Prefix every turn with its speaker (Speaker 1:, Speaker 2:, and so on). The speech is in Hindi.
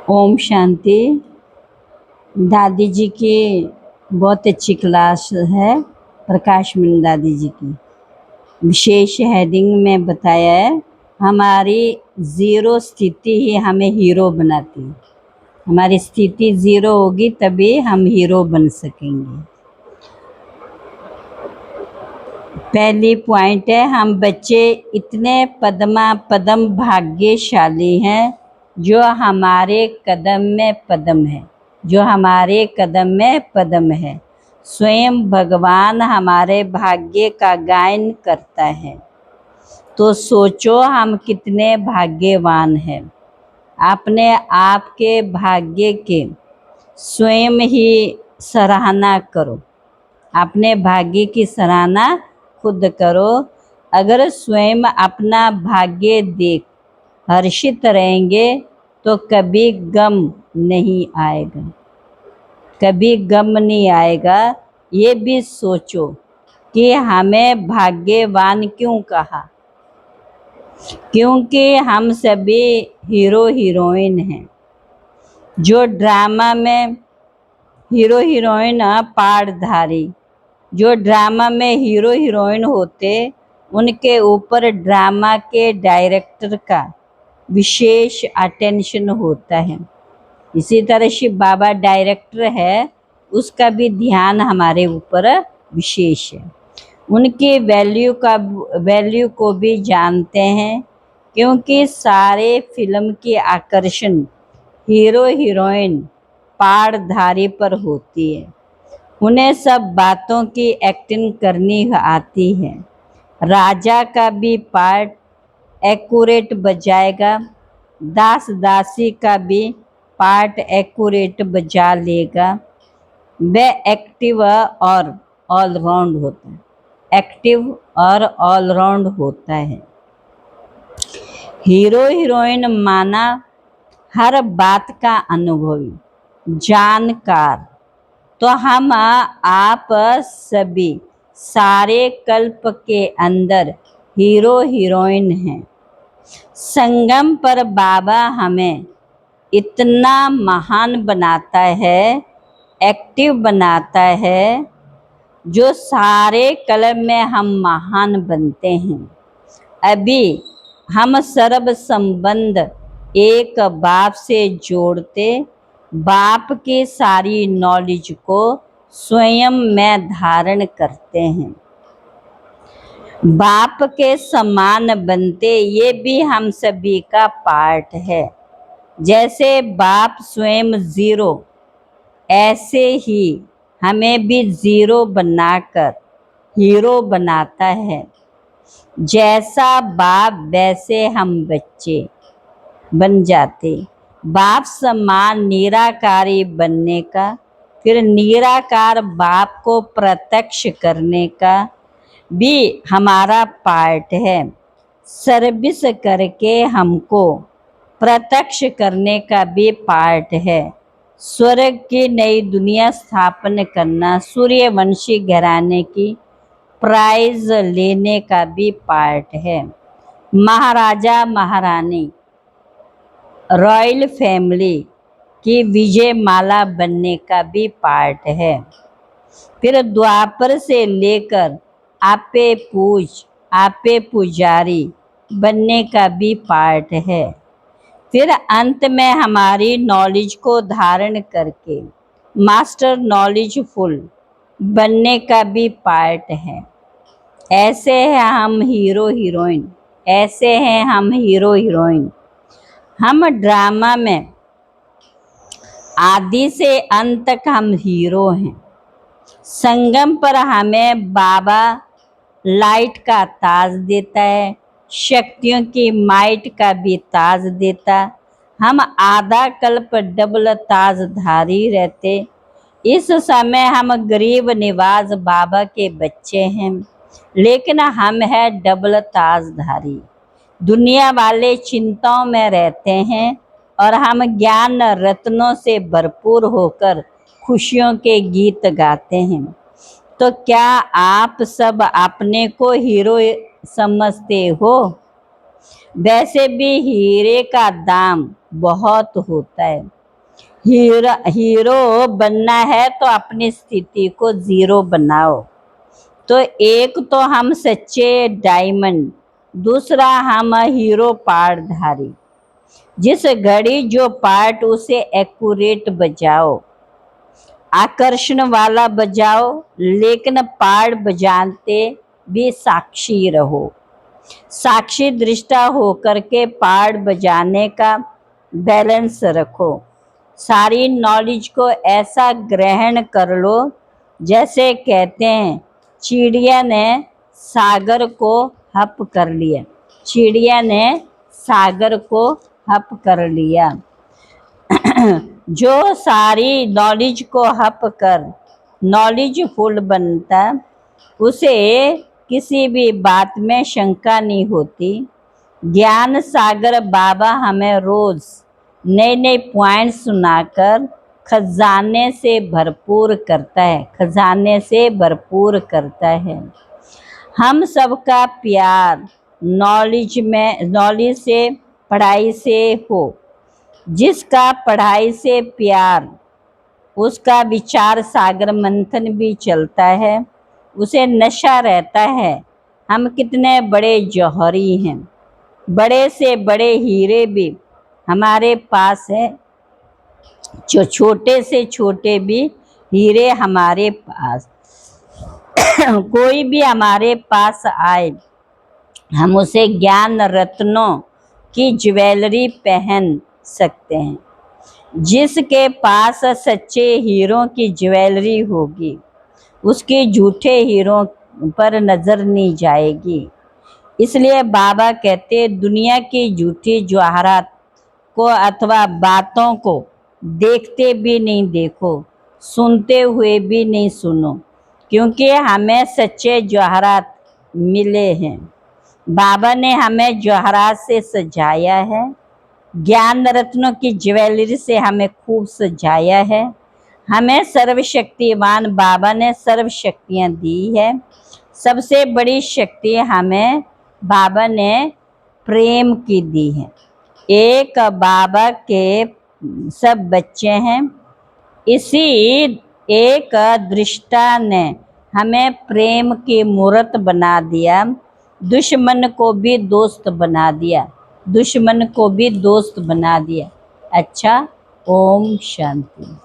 Speaker 1: ओम शांति। दादी जी की बहुत अच्छी क्लास है, प्रकाश मिन दादी जी की। विशेष हेडिंग में बताया है, हमारी ज़ीरो स्थिति ही हमें हीरो बनाती है। हमारी स्थिति ज़ीरो होगी तभी हम हीरो बन सकेंगे। पहली पॉइंट है, हम बच्चे इतने पदम भाग्यशाली हैं जो हमारे कदम में पदम है, जो हमारे कदम में पदम है। स्वयं भगवान हमारे भाग्य का गायन करता है। तो सोचो हम कितने भाग्यवान हैं। अपने आप के भाग्य के स्वयं ही सराहना करो। अपने भाग्य की सराहना खुद करो। अगर स्वयं अपना भाग्य देख हर्षित रहेंगे तो कभी गम नहीं आएगा, कभी गम नहीं आएगा। ये भी सोचो कि हमें भाग्यवान क्यों कहा, क्योंकि हम सभी हीरो हीरोइन हैं। जो ड्रामा में हीरो हीरोइन पार्टधारी, जो ड्रामा में हीरो हीरोइन होते, उनके ऊपर ड्रामा के डायरेक्टर का विशेष अटेंशन होता है। इसी तरह शिव बाबा डायरेक्टर है, उसका भी ध्यान हमारे ऊपर विशेष है। उनकी वैल्यू को भी जानते हैं, क्योंकि सारे फिल्म की आकर्षण हीरो हीरोइन पार्टधारी पर होती है। उन्हें सब बातों की एक्टिंग करनी आती है। राजा का भी पार्ट एक्यूरेट बजाएगा, दास दासी का भी पार्ट एक्यूरेट बजा लेगा। वह एक्टिव और ऑलराउंड होता है, एक्टिव और ऑलराउंड होता है। हीरो हीरोइन माना हर बात का अनुभवी जानकार। तो हम आप सभी सारे कल्प के अंदर हीरो हीरोइन हैं। संगम पर बाबा हमें इतना महान बनाता है, एक्टिव बनाता है, जो सारे कल्प में हम महान बनते हैं। अभी हम सर्व संबंध एक बाप से जोड़ते, बाप की सारी नॉलेज को स्वयं में धारण करते हैं। बाप के समान बनते, ये भी हम सभी का पार्ट है। जैसे बाप स्वयं ज़ीरो, ऐसे ही हमें भी ज़ीरो बनाकर हीरो बनाता है। जैसा बाप वैसे हम बच्चे बन जाते। बाप समान निराकारी बनने का, फिर निराकार बाप को प्रत्यक्ष करने का भी हमारा पार्ट है। सर्विस करके हमको प्रत्यक्ष करने का भी पार्ट है। स्वर्ग की नई दुनिया स्थापन करना, सूर्यवंशी घराने की प्राइज लेने का भी पार्ट है। महाराजा महारानी रॉयल फैमिली की विजय माला बनने का भी पार्ट है। फिर द्वापर से लेकर आपे पूज, आपे पुजारी बनने का भी पार्ट है। फिर अंत में हमारी नॉलेज को धारण करके मास्टर नॉलेजफुल बनने का भी पार्ट है। ऐसे हैं हम हीरो हीरोइन, ऐसे हैं हम हीरो हीरोइन। हम ड्रामा में आदि से अंत तक हम हीरो हैं। संगम पर हमें बाबा लाइट का ताज देता है, शक्तियों की माइट का भी ताज देता। हम आधा कल्प डबल ताजधारी रहते। इस समय हम गरीब निवाज बाबा के बच्चे हैं, लेकिन हम हैं डबल ताजधारी। दुनिया वाले चिंताओं में रहते हैं और हम ज्ञान रत्नों से भरपूर होकर खुशियों के गीत गाते हैं। तो क्या आप सब अपने को हीरो समझते हो? वैसे भी हीरे का दाम बहुत होता है। हीरो बनना है तो अपनी स्थिति को जीरो बनाओ। तो एक तो हम सच्चे डायमंड, दूसरा हम हीरो पार्टधारी। जिस घड़ी जो पार्ट उसे एक्यूरेट बजाओ, आकर्षण वाला बजाओ, लेकिन पार्ट बजाते भी साक्षी रहो। साक्षी दृष्टा होकर के पार्ट बजाने का बैलेंस रखो। सारी नॉलेज को ऐसा ग्रहण कर लो जैसे कहते हैं चिड़िया ने सागर को हप कर लिया। चिड़िया ने सागर को हप कर लिया। जो सारी नॉलेज को हप कर नॉलेजफुल बनता, उसे किसी भी बात में शंका नहीं होती। ज्ञान सागर बाबा हमें रोज नए नए पॉइंट सुनाकर खजाने से भरपूर करता है, खजाने से भरपूर करता है। हम सबका प्यार नॉलेज से, पढ़ाई से हो। जिसका पढ़ाई से प्यार, उसका विचार सागर मंथन भी चलता है, उसे नशा रहता है हम कितने बड़े जौहरी हैं। बड़े से बड़े हीरे भी हमारे पास है, जो छोटे से छोटे भी हीरे हमारे पास। कोई भी हमारे पास आए, हम उसे ज्ञान रत्नों की ज्वेलरी पहन सकते हैं। जिसके पास सच्चे हीरों की ज्वेलरी होगी, उसके झूठे हीरों पर नजर नहीं जाएगी। इसलिए बाबा कहते दुनिया की झूठी जवाहरात को अथवा बातों को देखते भी नहीं देखो, सुनते हुए भी नहीं सुनो, क्योंकि हमें सच्चे जवाहरात मिले हैं। बाबा ने हमें जवाहरात से सजाया है, ज्ञान रत्नों की ज्वेलरी से हमें खूब सजाया है। हमें सर्वशक्तिवान बाबा ने सर्व शक्तियाँ दी है। सबसे बड़ी शक्ति हमें बाबा ने प्रेम की दी है। एक बाबा के सब बच्चे हैं। इसी एक दृष्टा ने हमें प्रेम की मूर्त बना दिया, दुश्मन को भी दोस्त बना दिया, दुश्मन को भी दोस्त बना दिया। अच्छा, ओम शांति।